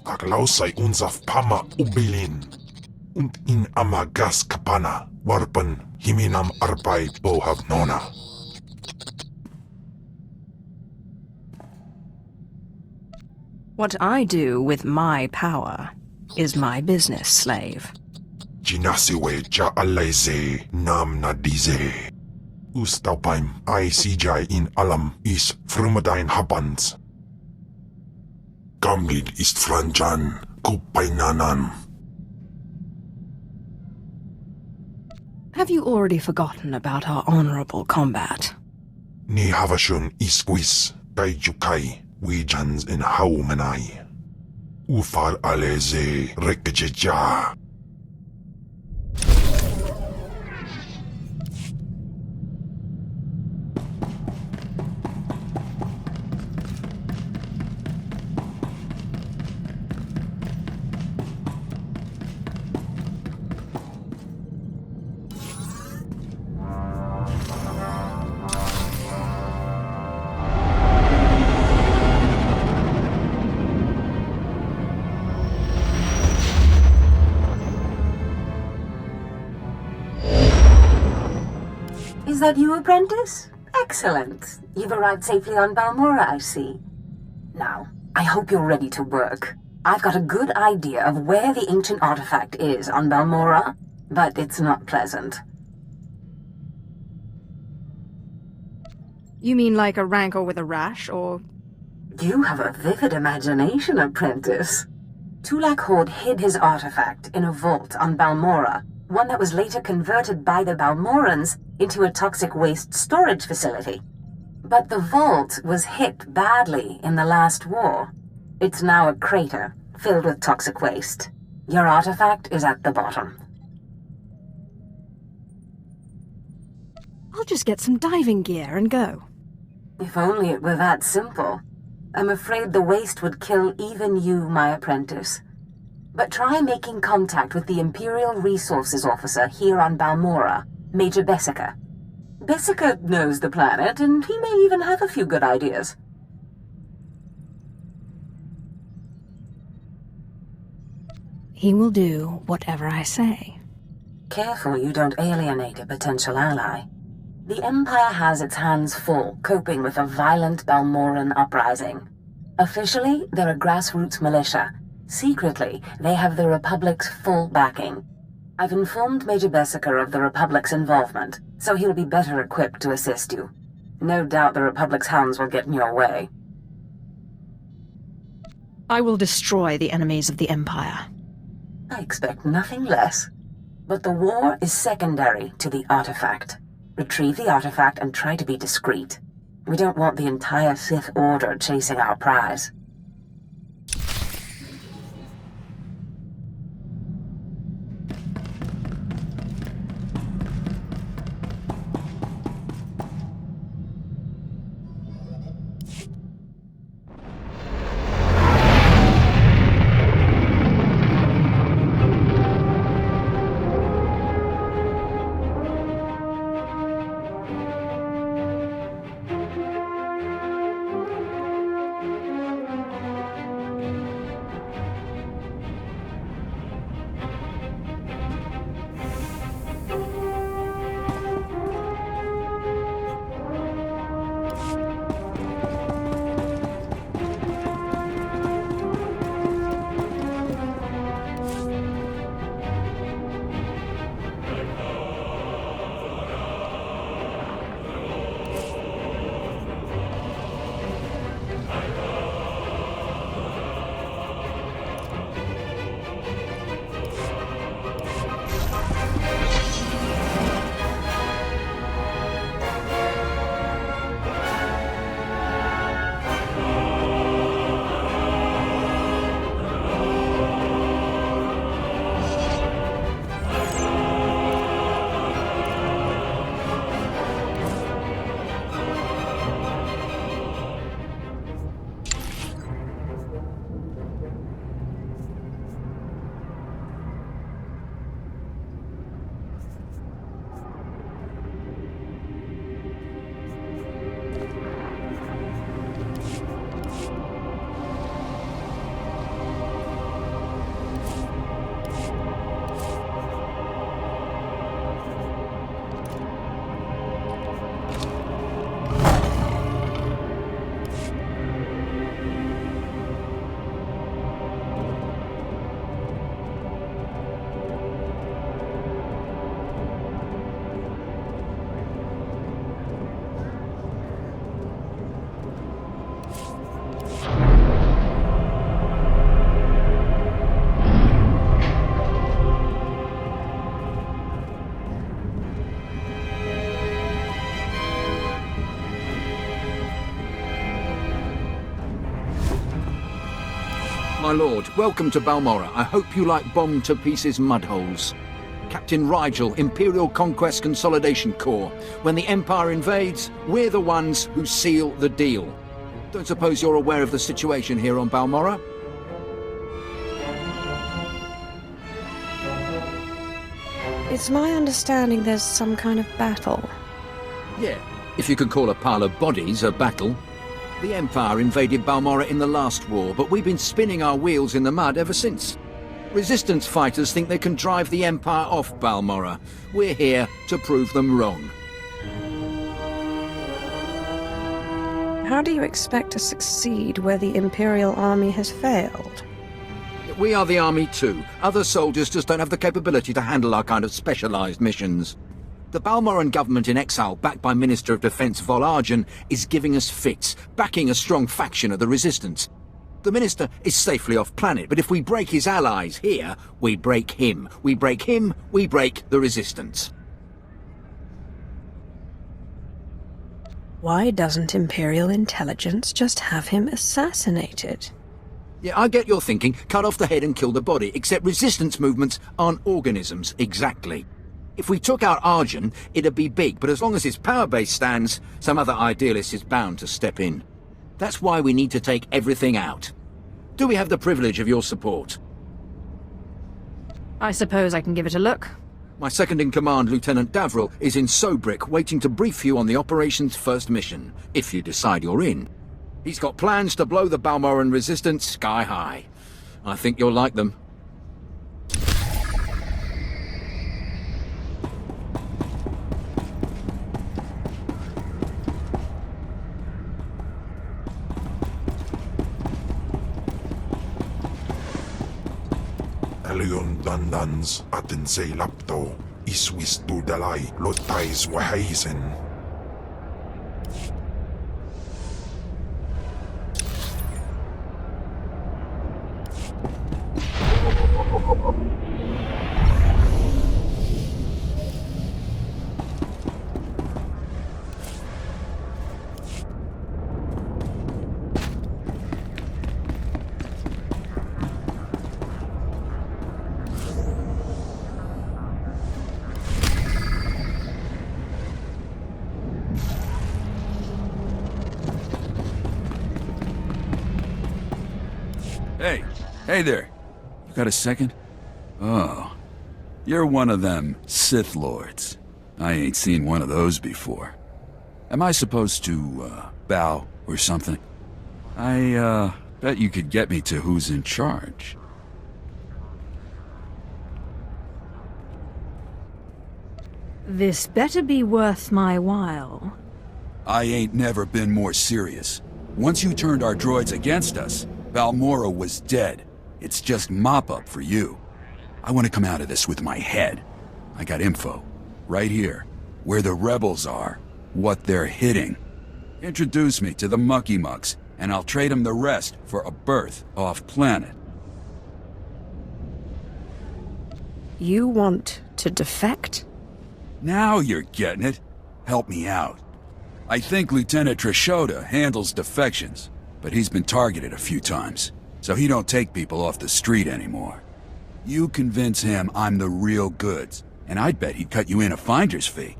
Aglausay unsaf pama ubilin. Und in amagas kapana warpan himinam arbay bohav nona. What I do with my power is my business, slave. Jinasiwe ja alayze nam nadize. Ustaupaim ay sijay in alam is frumadain habans. Gamlid ist franjan kupainanan. Have you already forgotten about our honorable combat? Ni havashun isquis kaijukai wijans in haumanai. Ufar aleze rekejeja. Is that you, apprentice? Excellent. You've arrived safely on Balmorra, I see. Now, I hope you're ready to work. I've got a good idea of where the ancient artifact is on Balmorra, but it's not pleasant. You mean like a rancor with a rash, or... You have a vivid imagination, apprentice. Tulak Horde hid his artifact in a vault on Balmorra, one that was later converted by the Balmorrans into a toxic waste storage facility. But the vault was hit badly in the last war. It's now a crater filled with toxic waste. Your artifact is at the bottom. I'll just get some diving gear and go. If only it were that simple. I'm afraid the waste would kill even you, my apprentice. But try making contact with the Imperial Resources Officer here on Balmorra, Major Bessica. Bessica knows the planet, and he may even have a few good ideas. He will do whatever I say. Careful you don't alienate a potential ally. The Empire has its hands full coping with a violent Balmorran uprising. Officially, they're a grassroots militia. Secretly, they have the Republic's full backing. I've informed Major Bessica of the Republic's involvement, so he'll be better equipped to assist you. No doubt the Republic's hounds will get in your way. I will destroy the enemies of the Empire. I expect nothing less. But the war is secondary to the artifact. Retrieve the artifact and try to be discreet. We don't want the entire Sith Order chasing our prize. My lord, welcome to Balmorra. I hope you like bombed-to-pieces mudholes. Captain Rigel, Imperial Conquest Consolidation Corps. When the Empire invades, we're the ones who seal the deal. Don't suppose you're aware of the situation here on Balmorra? It's my understanding there's some kind of battle. Yeah, if you could call a pile of bodies a battle. The Empire invaded Balmorra in the last war, but we've been spinning our wheels in the mud ever since. Resistance fighters think they can drive the Empire off Balmorra. We're here to prove them wrong. How do you expect to succeed where the Imperial army has failed? We are the army too. Other soldiers just don't have the capability to handle our kind of specialized missions. The Balmorran government in exile, backed by Minister of Defense Vol Argen, is giving us fits, backing a strong faction of the Resistance. The Minister is safely off-planet, but if we break his allies here, we break him. We break him, we break the Resistance. Why doesn't Imperial intelligence just have him assassinated? Yeah, I get your thinking. Cut off the head and kill the body, except Resistance movements aren't organisms, exactly. If we took out Argen, it'd be big, but as long as his power base stands, some other idealist is bound to step in. That's why we need to take everything out. Do we have the privilege of your support? I suppose I can give it a look. My second-in-command, Lieutenant Davril, is in Sobrik, waiting to brief you on the operation's first mission, if you decide you're in. He's got plans to blow the Balmorran resistance sky high. I think you'll like them. Elion dandans atin say lapto, iswis tu dalay lotais wahaisen. Hey there. You got a second? Oh. You're one of them Sith Lords. I ain't seen one of those before. Am I supposed to, bow or something? I, bet you could get me to who's in charge. This better be worth my while. I ain't never been more serious. Once you turned our droids against us, Balmorra was dead. It's just mop-up for you. I want to come out of this with my head. I got info. Right here. Where the rebels are. What they're hitting. Introduce me to the Mucky Mucks, and I'll trade them the rest for a berth off-planet. You want to defect? Now you're getting it. Help me out. I think Lieutenant Trishota handles defections, but he's been targeted a few times, so he don't take people off the street anymore. You convince him I'm the real goods, and I'd bet he'd cut you in a finder's fee.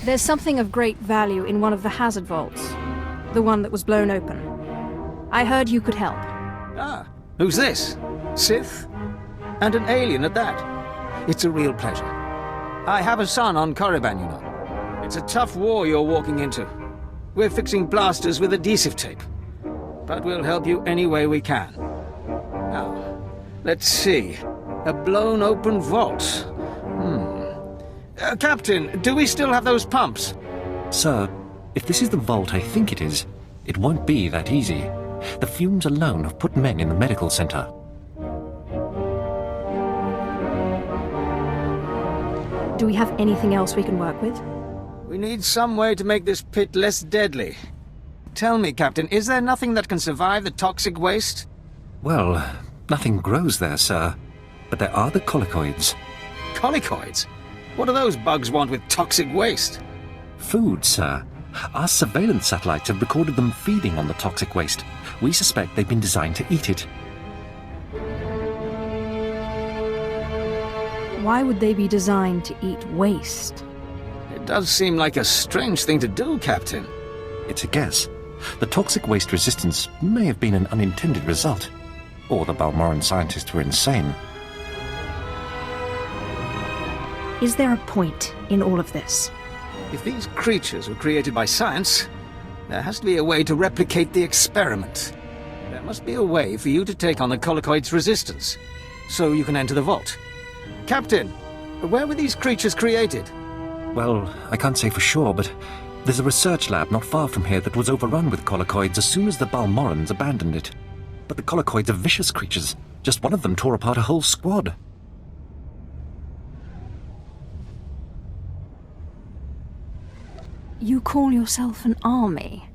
There's something of great value in one of the hazard vaults. The one that was blown open. I heard you could help. Ah, who's this? Sith? And an alien at that. It's a real pleasure. I have a son on Korriban, you know. It's a tough war you're walking into. We're fixing blasters with adhesive tape. But we'll help you any way we can. Now, let's see. A blown open vault. Captain, do we still have those pumps? Sir, if this is the vault I think it is, it won't be that easy. The fumes alone have put men in the medical center. Do we have anything else we can work with? We need some way to make this pit less deadly. Tell me, Captain, is there nothing that can survive the toxic waste? Well, nothing grows there, sir. But there are the colicoids. Colicoids? What do those bugs want with toxic waste? Food, sir. Our surveillance satellites have recorded them feeding on the toxic waste. We suspect they've been designed to eat it. Why would they be designed to eat waste? It does seem like a strange thing to do, Captain. It's a guess. The toxic waste resistance may have been an unintended result. Or the Balmorran scientists were insane. Is there a point in all of this? If these creatures were created by science, there has to be a way to replicate the experiment. There must be a way for you to take on the colicoid's resistance, so you can enter the vault. Captain, where were these creatures created? Well, I can't say for sure, but there's a research lab not far from here that was overrun with colicoids as soon as the Balmorrans abandoned it. But the colicoids are vicious creatures. Just one of them tore apart a whole squad. You call yourself an army?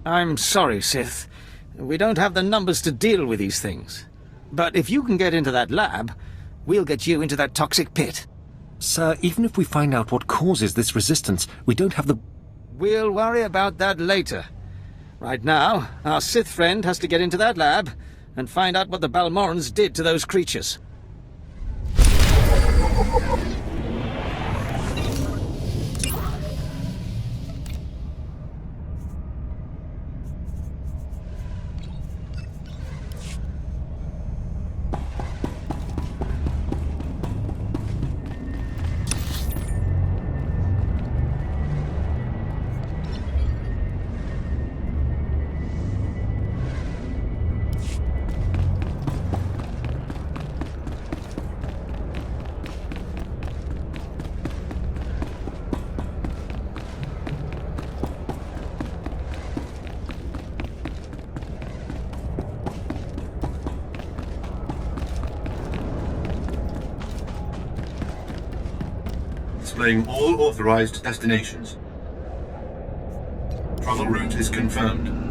I'm sorry, Sith. We don't have the numbers to deal with these things. But if you can get into that lab, we'll get you into that toxic pit. Sir, even if we find out what causes this resistance, we don't have the... We'll worry about that later. Right now, our Sith friend has to get into that lab and find out what the Balmorrans did to those creatures. Displaying all authorized destinations. Travel route is confirmed.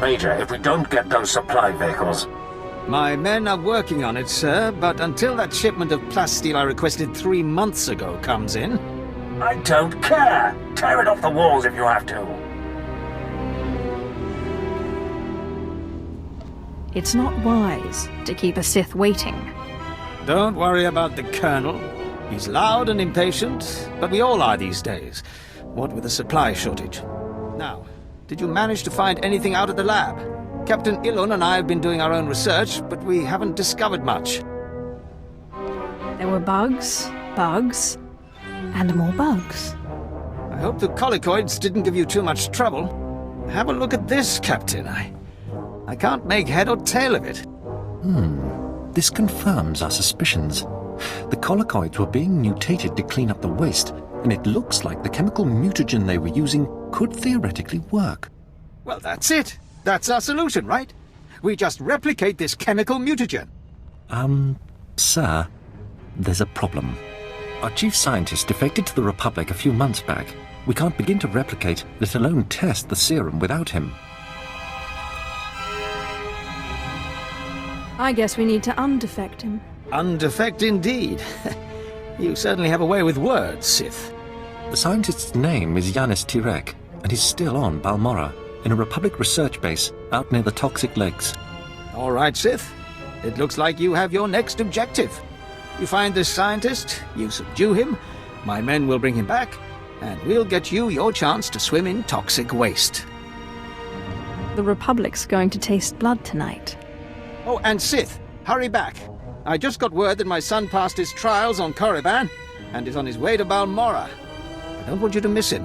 Major, if we don't get those supply vehicles... My men are working on it, sir, but until that shipment of plasteel I requested 3 months ago comes in... I don't care! Tear it off the walls if you have to! It's not wise to keep a Sith waiting. Don't worry about the Colonel. He's loud and impatient, but we all are these days, what with a supply shortage. Now, did you manage to find anything out of the lab? Captain Ilun and I have been doing our own research, but we haven't discovered much. There were bugs, and more bugs. I hope the colicoids didn't give you too much trouble. Have a look at this, Captain. I can't make head or tail of it. This confirms our suspicions. The colicoids were being mutated to clean up the waste, and it looks like the chemical mutagen they were using could theoretically work. Well, that's it. That's our solution, right? We just replicate this chemical mutagen. Sir, there's a problem. Our chief scientist defected to the Republic a few months back. We can't begin to replicate, let alone test the serum without him. I guess we need to undefect him. Undefect indeed. You certainly have a way with words, Sith. The scientist's name is Yanis Tirek, and he's still on Balmorra, in a Republic research base out near the Toxic Lakes. All right, Sith. It looks like you have your next objective. You find this scientist, you subdue him, my men will bring him back, and we'll get you your chance to swim in toxic waste. The Republic's going to taste blood tonight. Oh, and Sith, hurry back. I just got word that my son passed his trials on Korriban and is on his way to Balmorra. I don't want you to miss him.